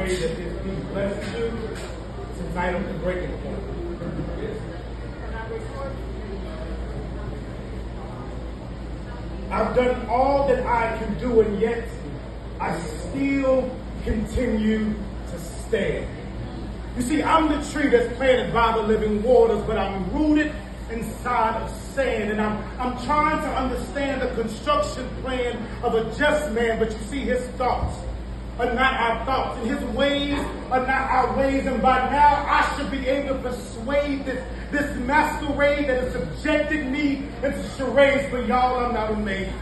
pray that this be blessed you. It's entitled The Breaking Point. I've done all that I can do, and yet I still continue to stand. You see, I'm the tree that's planted by the living waters, but I'm rooted inside of sand, and I'm trying to understand the construction plan of a just man, but you see, his thoughts are not our thoughts, and his ways are not our ways, and by now I should be able to persuade this masquerade that has subjected me into charades, but y'all, I'm not amazed.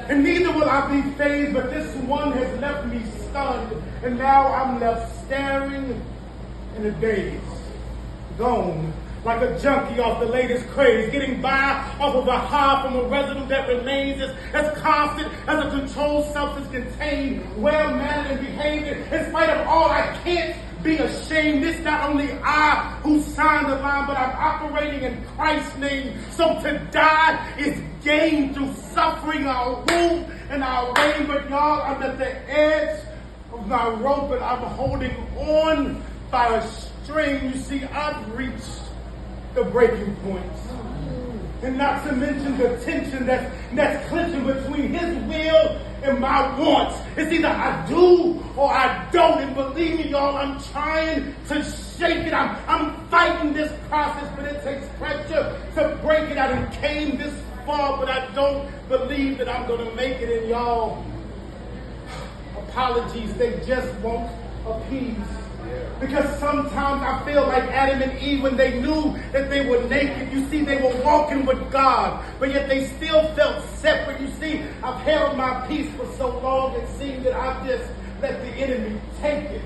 And neither will I be fazed, but this one has left me stunned, and now I'm left staring in a daze, gone like a junkie off the latest craze, getting by off of a high from a residue that remains as constant as a controlled substance contained, well-mannered and behaved. In spite of all, I can't be ashamed. It's not only I who signed the line, but I'm operating in Christ's name. So to die is gain through suffering. I'll rule and I'll reign, but y'all, I'm at the edge of my rope and I'm holding on by a string. You see, I've reached the breaking point. And not to mention the tension that's clinching between his will and my wants. It's either I do or I don't. And believe me, y'all, I'm trying to shake it. I'm fighting this process, but it takes pressure to break it. I done came this far, but I don't believe that I'm going to make it. And y'all, apologies, they just won't appease. Because sometimes I feel like Adam and Eve when they knew that they were naked. You see, they were walking with God, but yet they still felt separate. You see, I've held my peace for so long it seemed that I've just let the enemy take it.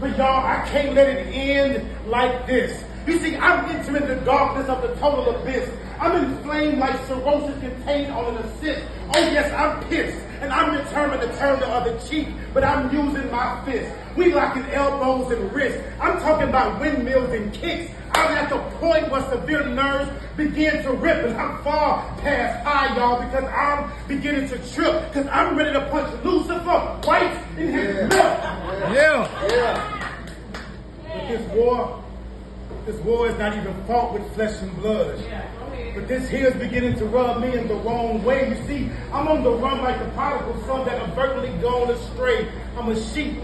But y'all, I can't let it end like this. You see, I'm entering the darkness of the total abyss. I'm inflamed like cirrhosis contained on an assist. Oh yes, I'm pissed, and I'm determined to turn the other cheek, but I'm using my fist. We locking elbows and wrists. I'm talking about windmills and kicks. I'm at the point where severe nerves begin to rip, and I'm far past high, y'all, because I'm beginning to trip, because I'm ready to punch Lucifer right in his lip. Yeah. But this war is not even fought with flesh and blood. But this here is beginning to rub me in the wrong way. You see, I'm on the run like the prodigal son that overtly gone astray. I'm a sheep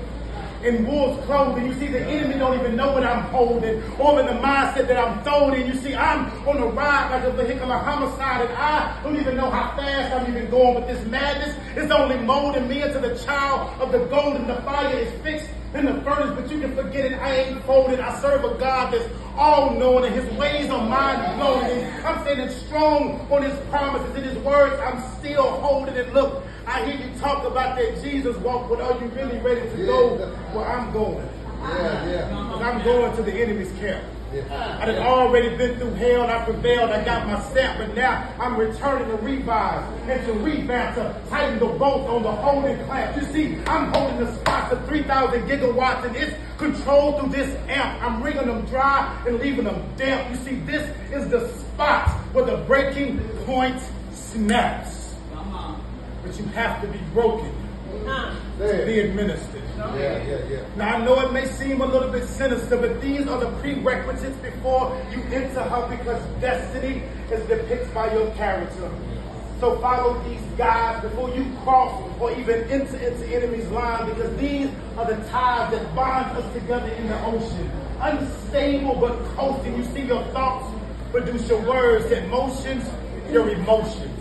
in wolf's clothing. You see, the enemy don't even know what I'm holding, or in the mindset that I'm thrown in. You see, I'm on a ride like a vehicular homicide, and I don't even know how fast I'm even going. But this madness is only molding me into the child of the gold, and the fire is fixed in the furnace, but you can forget it. I ain't folded. I serve a God that's all-knowing, and his ways are mind-blowing. I'm standing strong on his promises. In his words, I'm still holding it. Look, I hear you talk about that Jesus walk, but are you really ready to go where I'm going? Because I'm going to the enemy's camp. I done already been through hell, and I prevailed, I got my stamp, but now I'm returning to revise and to revamp, to tighten the bolt on the holding clamp. You see, I'm holding the spots of 3,000 gigawatts, and it's controlled through this amp. I'm wringing them dry and leaving them damp. You see, this is the spot where the breaking point snaps. But you have to be broken to be administered. Now, I know it may seem a little bit sinister, but these are the prerequisites before you enter her, because destiny is depicted by your character. So follow these guides before you cross or even enter into enemy's line, because these are the ties that bind us together in the ocean. Unstable but coasting. You see, your thoughts produce your words, your emotions, your emotions.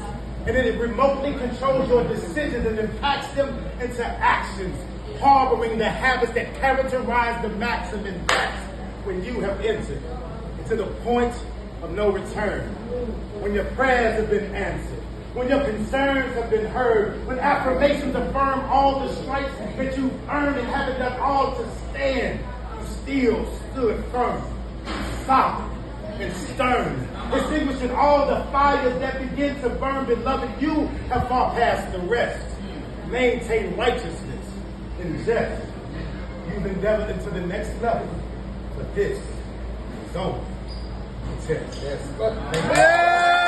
And then it remotely controls your decisions and impacts them into actions, harboring the habits that characterize the maxim. And that's when you have entered into the point of no return. When your prayers have been answered, when your concerns have been heard, when affirmations affirm all the stripes that you've earned and haven't done all to stand, you still stood firm, solid, and stern, extinguishing all the fires that begin to burn. Beloved, you have far past the rest. Maintain righteousness and just. You've endeavored into the next level, but this is only a test. Yes.